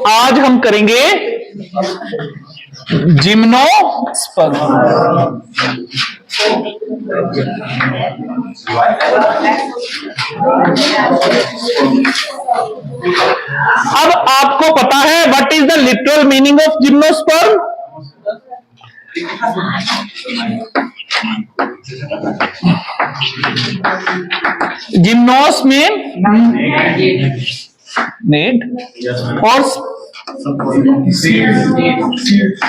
आज हम करेंगे जिम्नोस्पर्म। अब आपको पता है what is the literal meaning of gymnosperm? जिम्नोस में नेट और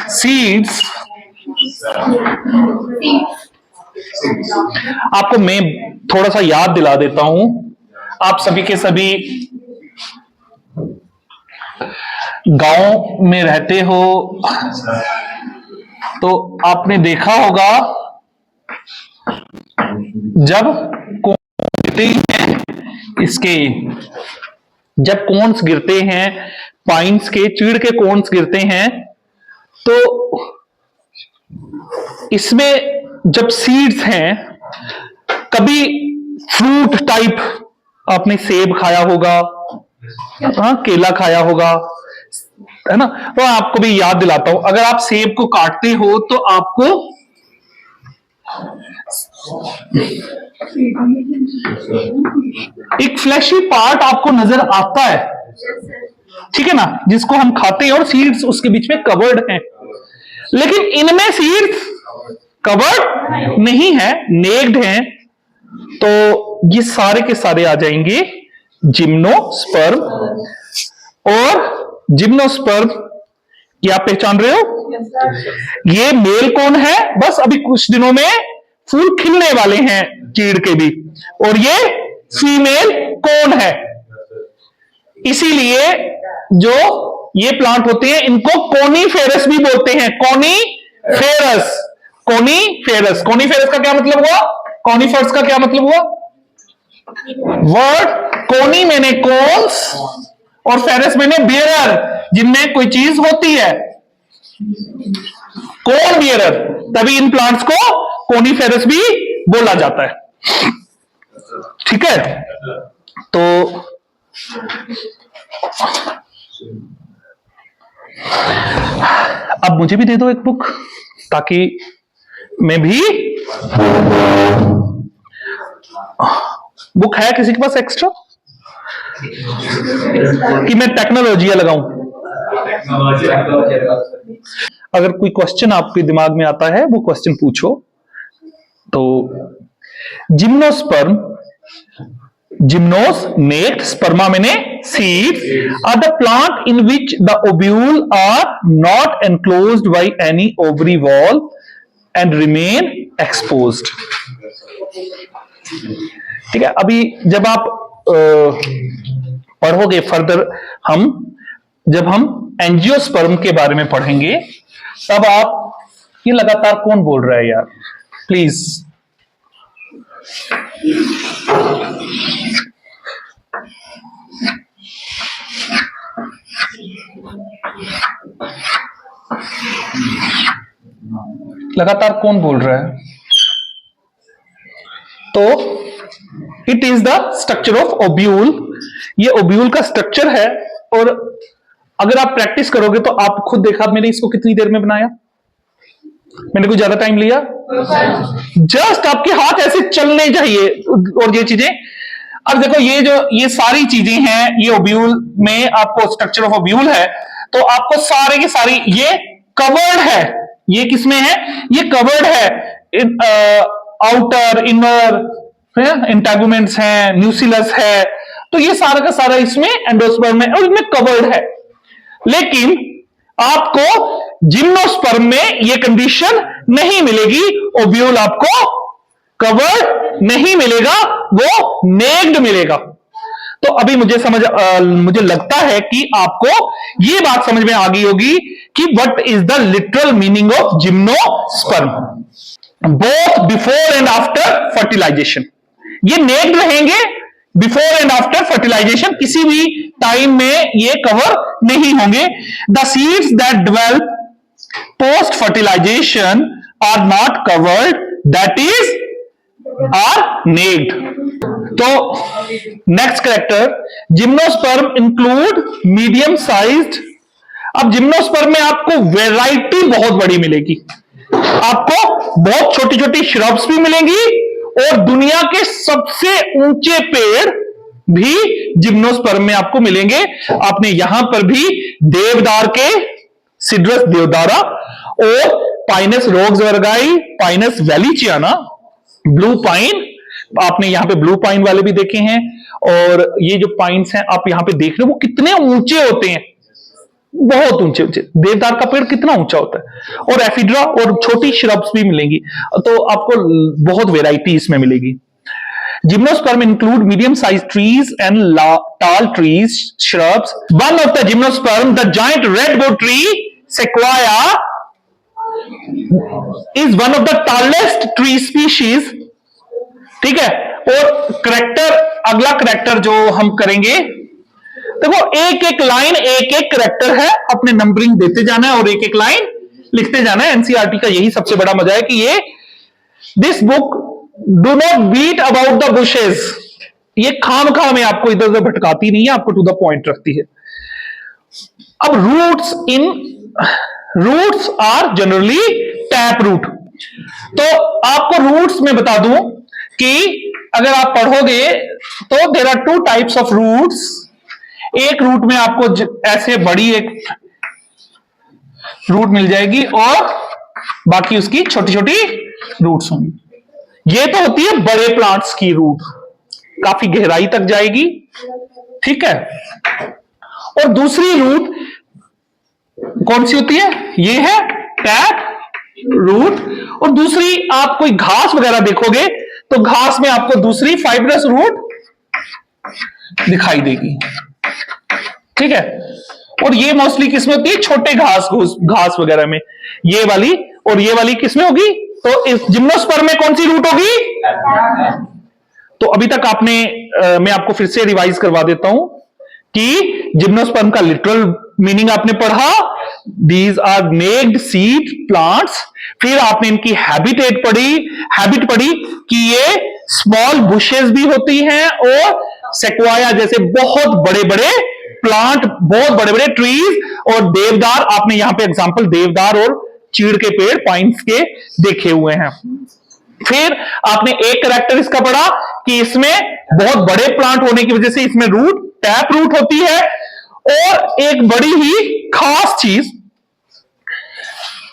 सीड्स। आपको मैं थोड़ा सा याद दिला देता हूं, आप सभी के सभी गांव में रहते हो तो आपने देखा होगा जब गिरते हैं इसके, जब कोन्स गिरते हैं पाइन्स के, चीड़ के कोन्स गिरते हैं तो इसमें जब सीड्स हैं, कभी फ्रूट टाइप आपने सेब खाया होगा, हाँ केला खाया होगा, है ना। तो आपको भी याद दिलाता हूं, अगर आप सेब को काटते हो तो आपको एक फ्लैशी पार्ट आपको नजर आता है, ठीक है ना, जिसको हम खाते हैं और सीड्स उसके बीच में कवर्ड हैं। लेकिन इनमें सीड्स कवर्ड नहीं है, नेक्ड हैं। तो ये सारे के सारे आ जाएंगे जिम्नोस्पर्म। और जिम्नोस्पर्म क्या आप पहचान रहे हो? ये मेल कौन है, बस अभी कुछ दिनों में फूल खिलने वाले हैं चीड़ के भी, और ये फीमेल कौन है। इसीलिए जो ये प्लांट होते हैं इनको कोनीफेरस भी बोलते हैं। कोनीफेरस, कोनीफेरस, कोनीफेरस का क्या मतलब हुआ? कॉनिफर्स का क्या मतलब हुआ? वर्ड कोनी मैंने कोन्स और फेरस मैंने बियरर, जिनमें कोई चीज होती है, कोन बियरर, तभी इन प्लांट्स को कोनीफेरस भी बोला जाता है, ठीक है। तो अब मुझे भी दे दो एक बुक, ताकि मैं भी, बुक है किसी के पास एक्स्ट्रा कि मैं टेक्नोलॉजी लगाऊं? अगर कोई क्वेश्चन आपके दिमाग में आता है वो क्वेश्चन पूछो। तो gymnosperm, जिम्नोस naked, sperma means seed, are the plant in which the ovule are not enclosed by any ovary wall and remain exposed. ठीक है, अभी जब आप पढ़ोगे फर्दर, जब हम एंजियोस्पर्म के बारे में पढ़ेंगे तब आप, ये लगातार कौन बोल रहा है यार, प्लीज। लगातार कौन बोल रहा है? तो it is the structure of ovule, ये ओब्यूल का स्ट्रक्चर है। और अगर आप प्रैक्टिस करोगे तो आप खुद देखा मैंने इसको कितनी देर में बनाया, मैंने कोई ज्यादा टाइम लिया? जस्ट आपके हाथ ऐसे चलने चाहिए और ये चीजें। अब देखो ये सारी चीजें हैं, ये ओब्यूल में आपको स्ट्रक्चर ऑफ ओब्यूल है, तो आपको सारे के सारी ये कवर्ड है। ये किसमें है? ये कवर्ड है, आउटर इनर इंटेगुमेंट्स हैं, न्यूसिलस है, तो ये सारा का सारा इसमें एंडोस्पर्म में और इसमें कवर्ड है। लेकिन आपको जिम्नोस्पर्म में ये कंडीशन नहीं मिलेगी, ओब्यूल आपको कवर्ड नहीं मिलेगा, वो नेक्ड मिलेगा। तो अभी मुझे लगता है कि आपको ये बात समझ में आ गई होगी कि what is the literal meaning of gymnosperm, both before and after fertilisation. ये नेक्ड रहेंगे बिफोर एंड आफ्टर फर्टिलाइजेशन, किसी भी टाइम में ये कवर नहीं होंगे। The seeds that develop post fertilisation are not covered, that is are naked. तो next character, gymnosperm include medium sized अब जिम्नोस्पर्म में आपको वैरायटी बहुत बड़ी मिलेगी, आपको बहुत छोटी छोटी श्रब्स भी मिलेंगी और दुनिया के सबसे ऊंचे पेड़ भी जिम्नोस्पर्म में आपको मिलेंगे। आपने यहां पर भी देवदार के सिड्रस देवदारा और पाइनस रोक्सबर्गी, पाइनस वैलीचियाना, ब्लू पाइन, आपने यहां पे ब्लू पाइन वाले भी देखे हैं। और ये जो पाइन्स हैं आप यहां पे देख रहे हो वो कितने ऊंचे होते हैं, बहुत ऊंचे ऊंचे। देवदार का पेड़ कितना ऊंचा होता है। और एफिड्रा और छोटी श्रब्स भी मिलेंगी, तो आपको बहुत वेराइटी इसमें मिलेगी। Gymnosperm include medium size trees and tall trees, shrubs. One of the gymnosperm, the giant redwood tree, sequoia, is one of the tallest tree species. ठीक है। और करेक्टर, अगला करेक्टर जो हम करेंगे, देखो एक एक लाइन एक एक करेक्टर है, अपने नंबरिंग देते जाना है और एक एक लाइन लिखते जाना है। एनसीईआरटी का यही सबसे बड़ा मजा है कि ये this book do not beat about the bushes, ये खाम खाम में आपको इधर उधर भटकाती नहीं है, आपको टू द पॉइंट रखती है। अब roots are generally tap root. तो आपको रूट्स में बता दूं कि अगर आप पढ़ोगे तो there are two types of roots. एक रूट में आपको ऐसे बड़ी एक रूट मिल जाएगी और बाकी उसकी छोटी छोटी रूट्स होंगी। ये तो होती है बड़े प्लांट्स की रूट, काफी गहराई तक जाएगी, ठीक है। और दूसरी रूट कौन सी होती है, ये है टैप रूट। और दूसरी आप कोई घास वगैरह देखोगे तो घास में आपको दूसरी फाइब्रस रूट दिखाई देगी, ठीक है। और ये मोस्टली किसमें होती है, छोटे घास वगैरह में, ये वाली। और ये वाली किसमें होगी, तो इस जिम्नोस्पर्म में कौन सी रूट होगी। तो अभी तक आपने मैं आपको फिर से रिवाइज करवा देता हूं कि जिम्नोस्पर्म का लिटरल मीनिंग आपने पढ़ा, these are naked seed plants. फिर आपने इनकी हैबिट पढ़ी कि ये स्मॉल बुशेस भी होती हैं और सेक्वाया जैसे बहुत बड़े बड़े प्लांट, बहुत बड़े बड़े ट्रीज। और देवदार, आपने यहां पे एग्जांपल देवदार और चीड़ के पेड़ पाइन्स के देखे हुए हैं। फिर आपने एक कैरेक्टर इसका पढ़ा कि इसमें बहुत बड़े प्लांट होने की वजह से इसमें रूट टैप रूट होती है। और एक बड़ी ही खास चीज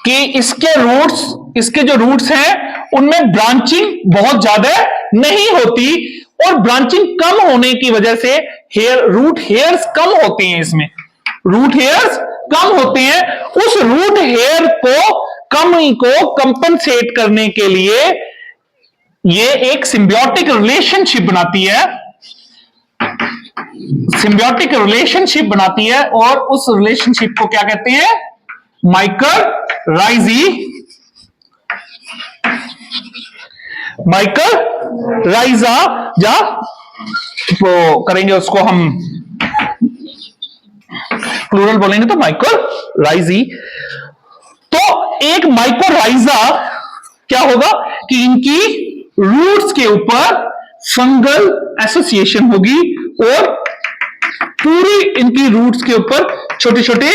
कि इसके जो रूट्स हैं उनमें ब्रांचिंग बहुत ज्यादा नहीं होती और ब्रांचिंग कम होने की वजह से रूट हेयर्स कम होते हैं, इसमें रूट हेयर्स कम होते हैं। उस रूट हेयर कमी को कंपनसेट करने के लिए ये एक सिम्बियोटिक रिलेशनशिप बनाती है और उस रिलेशनशिप को क्या कहते हैं, माइकरराइजा या वो करेंगे उसको हम प्लूरल बोलेंगे तो माइकोराइजी। तो एक माइकोराइजा क्या होगा कि इनकी रूट्स के ऊपर फंगल एसोसिएशन होगी और पूरी इनकी रूट्स के ऊपर छोटे छोटे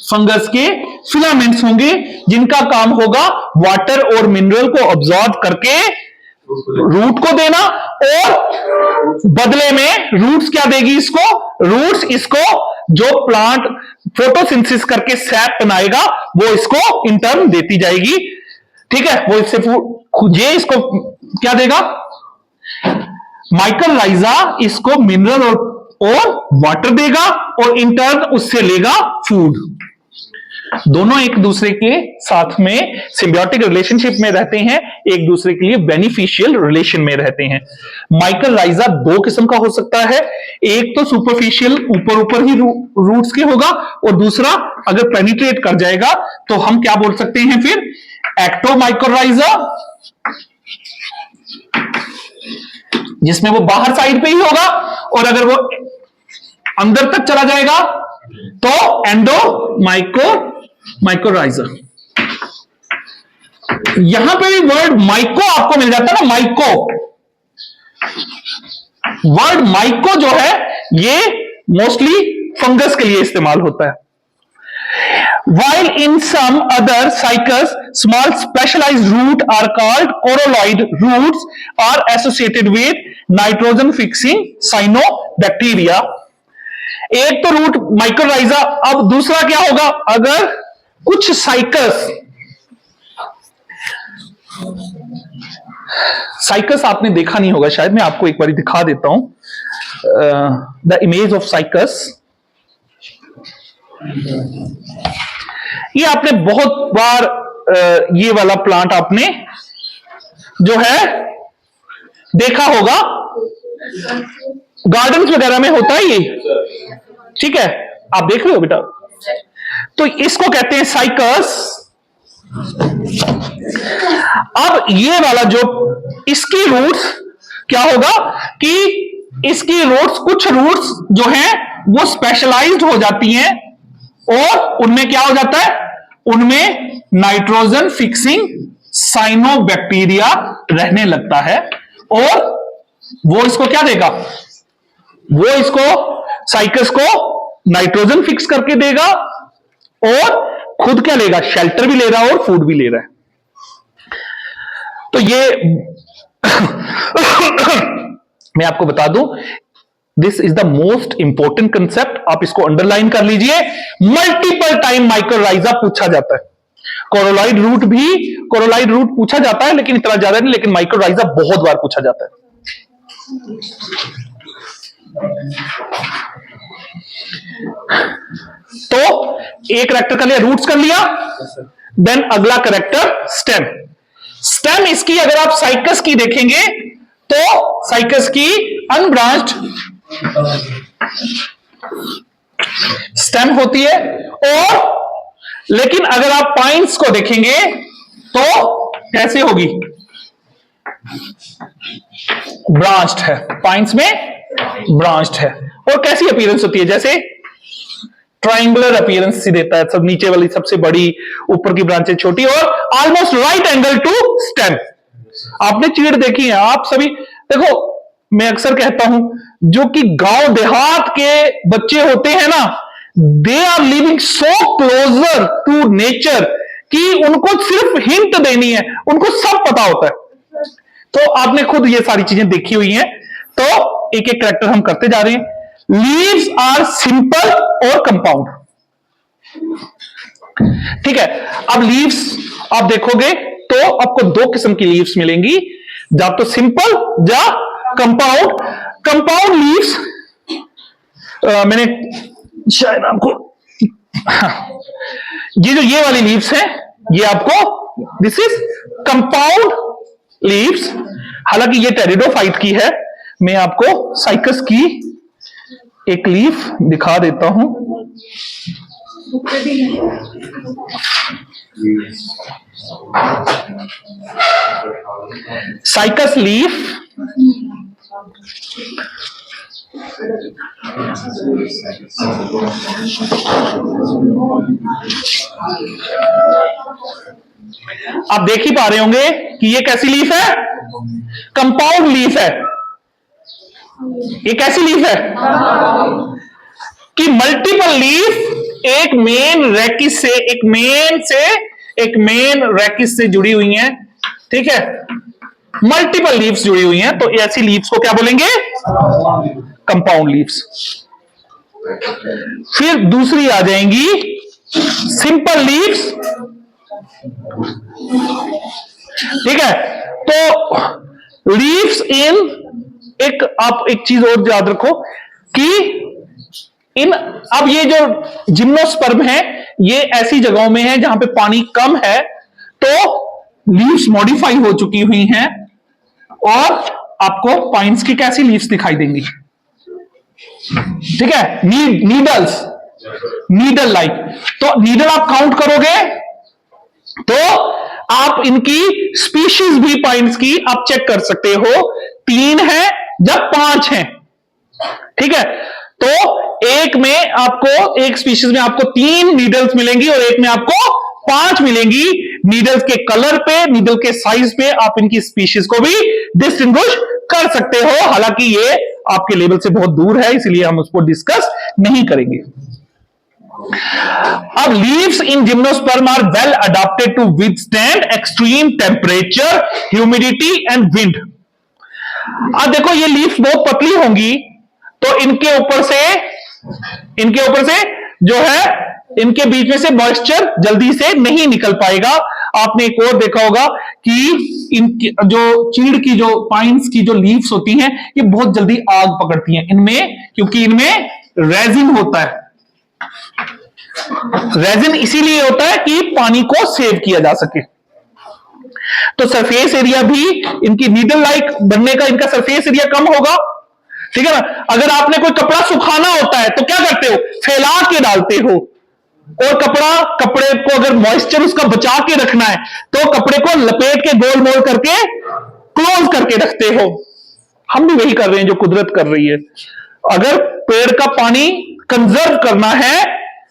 फंगस के फिलामेंट्स होंगे जिनका काम होगा वाटर और मिनरल को ऑब्जॉर्ब करके रूट को देना। और बदले में रूट्स क्या देगी इसको, रूट्स इसको जो प्लांट फोटोसिंथेसिस करके सैप बनाएगा वो इसको इन टर्न देती जाएगी, ठीक है। वो इससे ये इसको क्या देगा, माइकरराइजा इसको मिनरल और वाटर देगा और इन टर्न उससे लेगा फूड। दोनों एक दूसरे के साथ में सिम्बियोटिक रिलेशनशिप में रहते हैं, एक दूसरे के लिए बेनिफिशियल रिलेशन में रहते हैं। माइकरराइजा दो किस्म का हो सकता है, एक तो सुपरफिशियल ऊपर ही रूट्स के होगा और दूसरा अगर पेनिट्रेट कर जाएगा तो हम क्या बोल सकते हैं फिर, एक्टोमाइकरराइजा, जिसमें वो बाहर साइड पे ही होगा। और अगर वो अंदर तक चला जाएगा तो माइकोराइजा। यहां पे भी वर्ड माइको आपको मिल जाता है ना, वर्ड माइको जो है ये मोस्टली फंगस के लिए इस्तेमाल होता है। while in some other cycles small specialized root are called coralloid roots are associated with nitrogen fixing cyanobacteria। एक तो रूट माइक्रोराइजा, अब दूसरा क्या होगा, अगर कुछ साइकस आपने देखा नहीं होगा शायद, मैं आपको एक बार दिखा देता हूं द इमेज ऑफ साइकस। ये आपने बहुत बार ये वाला प्लांट आपने जो है देखा होगा, गार्डन्स वगैरह में होता है ये, ठीक है, आप देख रहे हो बेटा। तो इसको कहते हैं साइकस। अब ये वाला जो इसकी रूट्स क्या होगा कि इसकी रूट्स, कुछ रूट्स जो हैं वो स्पेशलाइज्ड हो जाती हैं और उनमें क्या हो जाता है, उनमें नाइट्रोजन फिक्सिंग साइनोबैक्टीरिया रहने लगता है और वो इसको क्या देगा, वो इसको साइकस को नाइट्रोजन फिक्स करके देगा और खुद क्या लेगा, शेल्टर भी ले रहा है और फूड भी ले रहा है। तो ये मैं आपको बता दूं, this is the most important concept, आप इसको अंडरलाइन कर लीजिए। मल्टीपल टाइम माइक्रोराइजा पूछा जाता है, कोरोलाइड रूट पूछा जाता है लेकिन इतना ज्यादा नहीं, लेकिन माइक्रोराइजा बहुत बार पूछा जाता है। तो एक कैरेक्टर कर लिया, रूट्स कर लिया, देन अगला कैरेक्टर स्टेम। स्टेम इसकी अगर आप साइकस की देखेंगे तो साइकस की अनब्रांच्ड स्टेम होती है, और लेकिन अगर आप पाइन्स को देखेंगे तो कैसे होगी, ब्रांच्ड है, पाइन्स में ब्रांच्ड है। और कैसी अपीयरेंस होती है, जैसे ट्रायंगुलर अपीयरेंस सी देता है, सब नीचे वाली सबसे बड़ी, ऊपर की ब्रांचें छोटी, और almost right angle to stem. आपने चीड़ देखी है आप सभी, देखो मैं अक्सर कहता हूं जो कि गांव देहात के बच्चे होते हैं ना, they are living so closer to nature कि उनको सिर्फ हिंट देनी है, उनको सब पता होता है। तो आपने खुद ये सारी चीजें देखी हुई हैं। तो एक एक कैरेक्टर हम करते जा रहे हैं। लीव्स आर सिंपल और कंपाउंड, ठीक है। अब लीव्स आप देखोगे तो आपको दो किस्म की लीव्स मिलेंगी, या तो सिंपल या कंपाउंड। कंपाउंड लीव्स मैंने शायद आपको ये वाली लीव्स है, ये आपको दिस इज कंपाउंड लीव्स। हालांकि ये टेरिडोफाइट की है, मैं आपको साइकस की एक लीफ दिखा देता हूं। साइकस लीफ आप देख ही पा रहे होंगे कि ये कैसी लीफ है, कंपाउंड लीफ है। ये कैसी लीफ है कि मल्टीपल लीफ एक मेन रैकिस से एक मेन रैकिस से जुड़ी हुई हैं, ठीक है, मल्टीपल लीव्स जुड़ी हुई हैं, तो ऐसी लीव्स को क्या बोलेंगे, कंपाउंड लीव्स। फिर दूसरी आ जाएंगी सिंपल लीव्स, ठीक है। तो लीव्स इन आप एक चीज और याद रखो कि अब ये जो जिम्नोस्पर्म है ये ऐसी जगहों में है जहां पे पानी कम है, तो लीव्स मॉडिफाई हो चुकी हुई हैं और आपको पाइन्स की कैसी लीव्स दिखाई देंगी, ठीक है, नीडल्स, नीडल लाइक। तो नीडल आप काउंट करोगे तो आप इनकी स्पीशीज भी पाइन्स की आप चेक कर सकते हो, 3 है या 5 है, ठीक है। तो एक में आपको, एक स्पीशीज में आपको 3 नीडल्स मिलेंगी और एक में आपको 5 मिलेंगी। नीडल्स के कलर पे, नीडल के साइज पे आप इनकी स्पीशीज को भी डिस्टिंग्विश कर सकते हो। हालांकि ये आपके लेवल से बहुत दूर है, इसलिए हम उसको डिस्कस नहीं करेंगे। अब leaves in gymnosperm are well adopted to withstand extreme temperature, humidity and wind. अब देखो ये लीव्स बहुत पतली होंगी तो इनके ऊपर से जो है इनके बीच में से मॉइस्चर जल्दी से नहीं निकल पाएगा। आपने एक और देखा होगा कि इनकी जो चीड़ की जो पाइन्स की जो लीव्स होती हैं ये बहुत जल्दी आग पकड़ती हैं इनमें, क्योंकि इनमें रेजिन होता है। रेजिन इसीलिए होता है कि पानी को सेव किया जा सके। तो सरफेस एरिया भी इनकी नीडल लाइक बनने का इनका सरफेस एरिया कम होगा, ठीक है ना। अगर आपने कोई कपड़ा सुखाना होता है तो क्या करते हो, फैला के डालते हो, और कपड़े को अगर मॉइस्चर उसका बचा के रखना है तो कपड़े को लपेट के गोल मोल करके क्लोज करके रखते हो। हम भी वही कर रहे हैं जो कुदरत कर रही है। अगर पेड़ का पानी कंजर्व करना है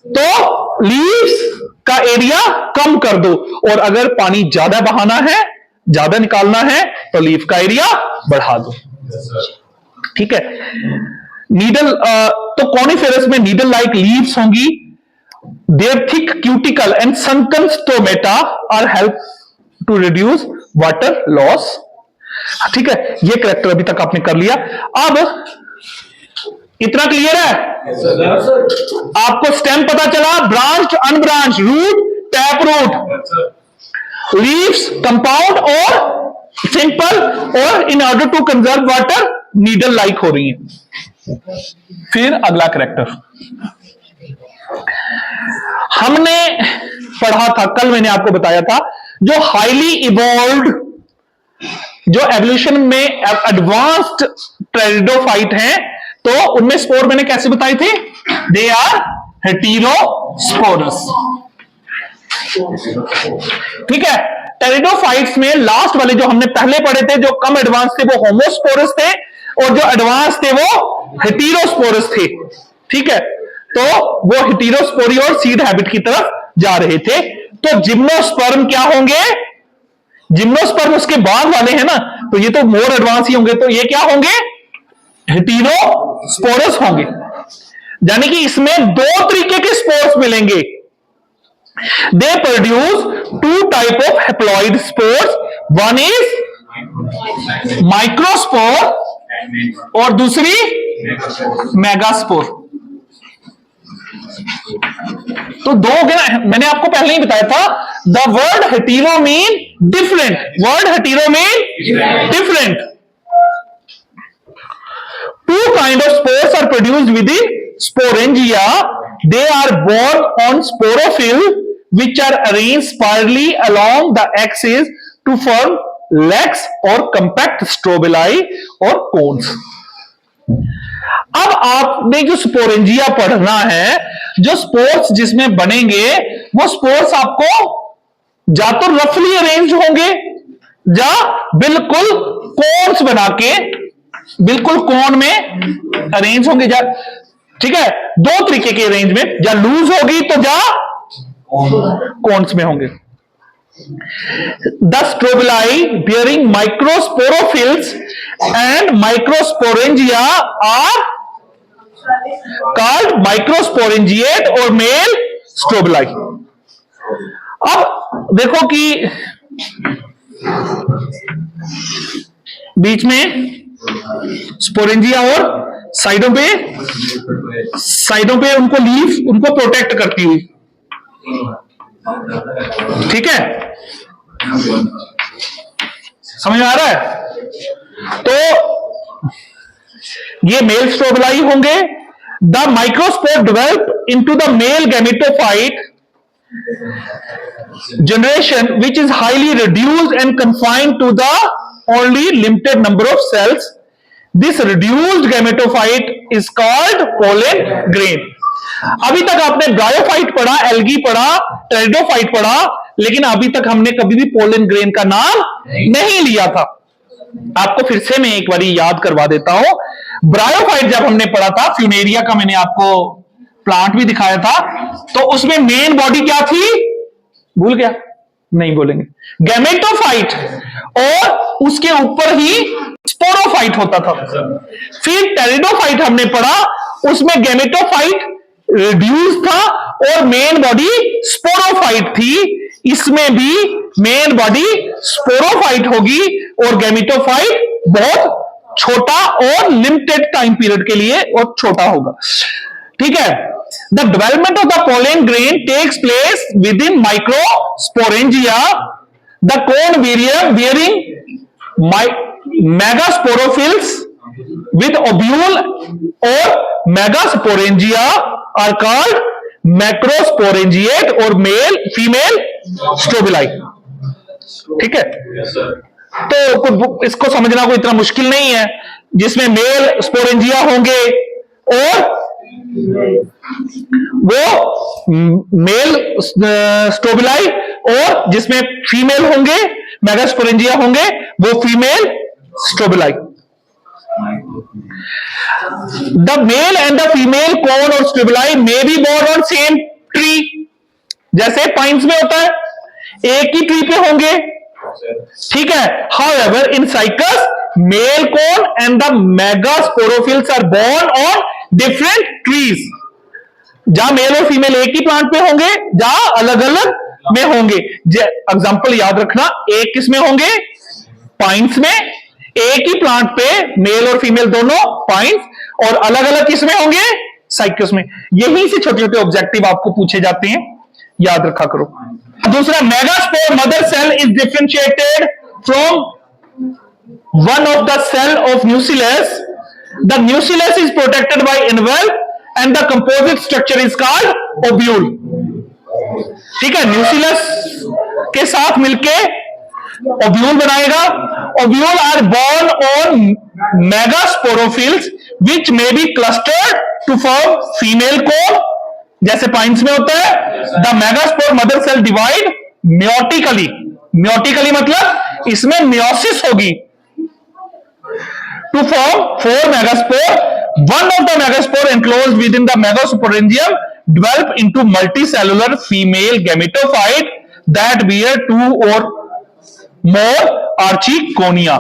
तो लीव्स का एरिया कम कर दो, और अगर पानी ज्यादा बहाना है, ज्यादा निकालना है तो लीफ का एरिया बढ़ा दो, ठीक है। नीडल तो कॉनिफेरस में नीडल लाइक लीव्स होंगी। Their thick cuticle and sunken stomata are help to reduce water loss, ठीक है। ये कैरेक्टर अभी तक आपने कर लिया। अब इतना क्लियर है? आपको स्टेम पता चला, branched, unbranched, root, tap root, leaves, compound और सिंपल, और in order to conserve water needle like हो रही है। फिर अगला कैरेक्टर हमने पढ़ा था, कल मैंने आपको बताया था, जो हाईली इवॉल्व्ड, जो एवोल्यूशन में एडवांस्ड टेरिडोफाइट हैं, तो उनमें स्पोर मैंने कैसे बताए थे, दे आर हेटेरोस्पोरस, ठीक है। टेरिडोफाइट्स में लास्ट वाले जो हमने पहले पढ़े थे, जो कम एडवांस थे वो होमोस्पोरस थे, और जो एडवांस थे वो हेटेरोस्पोरस थे, ठीक है। तो वो हेटेरोस्पोरी और सीड हैबिट की तरफ जा रहे थे। तो जिम्नोस्पर्म क्या होंगे, जिम्नोस्पर्म उसके बाद वाले हैं ना, तो ये तो मोर एडवांस ही होंगे, तो ये क्या होंगे, हेटेरोस्पोरस होंगे। यानी कि इसमें दो तरीके के स्पोर्स मिलेंगे। They produce two type of haploid spores, one is microspore और दूसरी मेगास्पोर। तो दो, मैंने आपको पहले ही बताया था, the word hetero mean different, word hetero mean different. Two kind of spores are produced within sporangia. They are borne on sporophyll, which are arranged spirally along the axis to form legs or compact strobili or cones. अब आपने जो sporangia पढ़ना है, जो spores जिसमें बनेंगे, वो spores आपको या तो रफली अरेंज होंगे या बिल्कुल कोन्स बना के, बिल्कुल कोन में अरेंज होंगे, या ठीक है, दो तरीके के अरेंजमेंट, या लूज होगी तो या कोन्स में होंगे। The strobili bearing microsporophylls and microsporangia are called microsporangiate और male strobili। अब देखो कि बीच में स्पोरेंजिया और साइडों पे उनको लीफ, उनको प्रोटेक्ट करती हुई, ठीक है, समझ में आ रहा है। तो ये मेल स्ट्रोबलाई होंगे। The microspore develop into the male gametophyte generation, which is highly reduced and confined to the only limited number of cells. This reduced gametophyte is called pollen grain. अभी तक आपने ब्रायोफाइट पढ़ा, एल्गी पढ़ा, pteridophyte पढ़ा, लेकिन अभी तक हमने कभी भी पोलन ग्रेन का नाम नहीं लिया था। आपको फिर से मैं एक बार याद करवा देता हूं। ब्रायोफाइट जब हमने पढ़ा था, फ्यूनेरिया का मैंने आपको प्लांट भी दिखाया था, तो उसमें मेन बॉडी क्या थी, भूल गया, नहीं बोलेंगे, गैमेटोफाइट, और उसके ऊपर ही स्पोरोफाइट होता था। फिर टेरिडोफाइट हमने पढ़ा, उसमें गैमेटोफाइट रिड्यूस था और मेन बॉडी स्पोरोफाइट थी, इसमें भी मेन बॉडी स्पोरोफाइट होगी और गैमेटोफाइट बहुत छोटा और लिमिटेड टाइम पीरियड के लिए और छोटा होगा। ठीक है, the development of the pollen grain takes place within microsporangia, the cone bearing megasporophylls with ovule or megasporangia are called macrosporangiate और मेल फीमेल स्ट्रोबिलाई। ठीक है, तो इसको समझना कोई इतना मुश्किल नहीं है, जिसमें मेल स्पोरेंजिया होंगे और वो मेल स्ट्रोबिलाई, और जिसमें फीमेल होंगे मेगास्पोरेंजिया होंगे वो female strobili. The male and the female cone और strobili may be born on same tree, जैसे पाइन्स में होता है, एक ही ट्री पे होंगे। ठीक है, however in cycas male cone and the megasporophylls are born on different trees, जहां मेल और फीमेल एक ही प्लांट पे होंगे, जहां अलग अलग में होंगे। एग्जांपल याद रखना, एक किस में होंगे, पाइन्स में, एक ही प्लांट पे मेल और फीमेल दोनों पाइन्स, और अलग अलग किसमें होंगे, साइकस में। यहीं से छोटे छोटे ऑब्जेक्टिव आपको पूछे जाते हैं, याद रखा करो। दूसरा, megaspore mother cell is differentiated from one of the cell of nucellus, the nucellus is protected by involve and the composite structure is called ovule. ठीक है, न्यूसिलस के साथ मिलके ओब्यूल बनाएगा। Ovule are borne on megasporophylls which may be clustered to form female cone, जैसे pines में होता है। The megaspore mother cell divide meiotically, meiotically मतलब इसमें म्योसिस होगी, to form 4 megaspore. One of the megaspore enclosed with in the megasporangium develop into multicellular female gametophyte that bear 2 or more archigonia।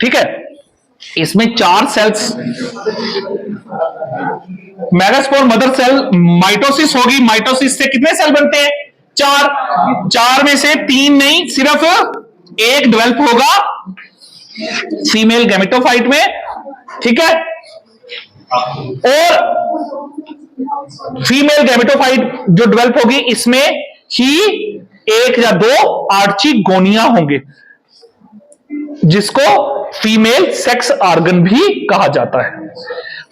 ठीक है, इसमें 4 cells, megaspore mother cell mitosis होगी, mitosis से कितने cell बनते हैं, 4, 4 में से 3 नहीं, सिर्फ 1 डेवलप होगा फीमेल गैमेटोफाइट में। ठीक है, और फीमेल गैमेटोफाइट जो डेवलप होगी इसमें ही 1 या 2 आर्चिगोनिया होंगे, जिसको फीमेल सेक्स ऑर्गन भी कहा जाता है।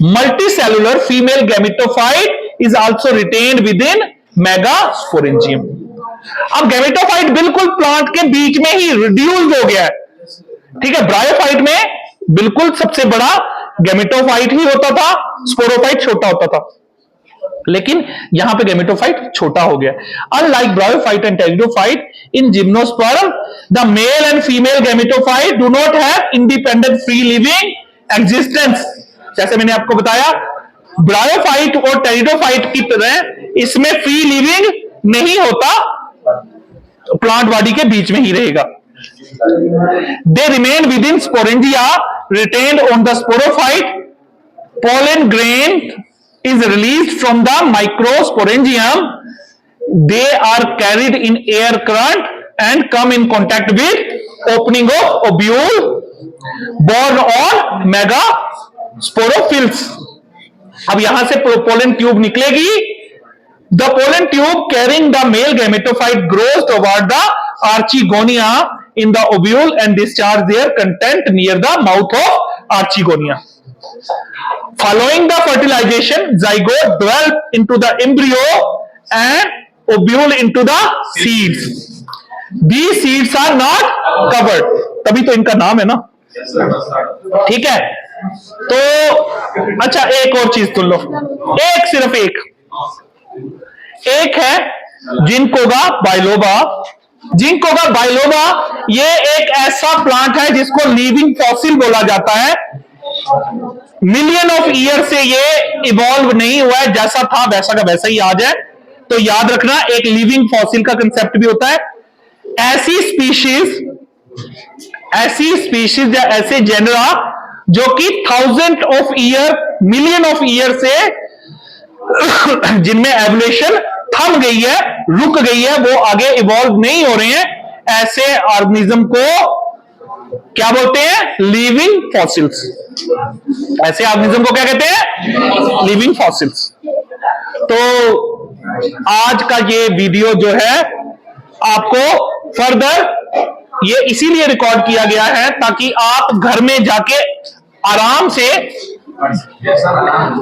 Multicellular female gametophyte is also retained with in megasporangium. अब गैमेटोफाइट बिल्कुल प्लांट के बीच में ही रिड्यूस हो गया है। ठीक है, ब्रायोफाइट में बिल्कुल सबसे बड़ा गैमेटोफाइट ही होता था, स्पोरोफाइट छोटा होता था, लेकिन यहां पे गैमेटोफाइट छोटा हो गया। Unlike bryophyte and pteridophyte, in gymnosperm the male and female gametophyte do not have independent free living existence. जैसे मैंने आपको बताया, ब्रायोफाइट और टेरिडोफाइट की तरह इसमें फ्री लिविंग नहीं होता, प्लांट बॉडी के बीच में ही रहेगा। They remain with in sporangia retained on the sporophyte, pollen grain is released from the microsporangium, they are carried in air current and come in contact with opening of ovule born on megasporophylls। अब यहां से pollen tube निकलेगी, the pollen tube carrying the male gametophyte grows toward the archigonia in the ovule and discharge their content near the mouth of archigonia। Following the fertilization, zygote develop into the embryo and ovule into the seeds। These seeds are not covered, तभी तो इनका नाम है ना। ठीक है, तो अच्छा एक और चीज सुन लो, एक सिर्फ एक है जिंकोगा बाइलोबा। जिंकोगा बाइलोबा ये एक ऐसा प्लांट है जिसको लिविंग फॉसिल बोला जाता है। मिलियन ऑफ ईयर से ये इवॉल्व नहीं हुआ है, जैसा था वैसा का वैसा ही आज है। तो याद रखना, एक लिविंग फॉसिल का कंसेप्ट भी होता है। ऐसी स्पीशीज या ऐसे जेनरा जो कि 1000 of year, million of year से जिनमें एवोल्यूशन थम गई है, रुक गई है, वो आगे इवॉल्व नहीं हो रहे हैं, ऐसे ऑर्गेनिज्म को क्या बोलते हैं? Living fossils. ऐसे ऑर्गेनिज्म को क्या कहते हैं? Living fossils. तो आज का ये वीडियो जो है आपको फर्दर ये इसीलिए रिकॉर्ड किया गया है ताकि आप घर में जाके आराम से,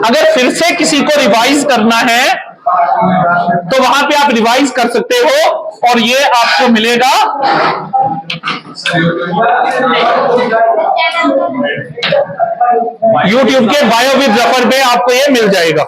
अगर फिर से किसी को रिवाइज करना है तो वहां पे आप रिवाइज कर सकते हो और ये आपको मिलेगा YouTube के बायो विद जफर पे, आपको ये मिल जाएगा।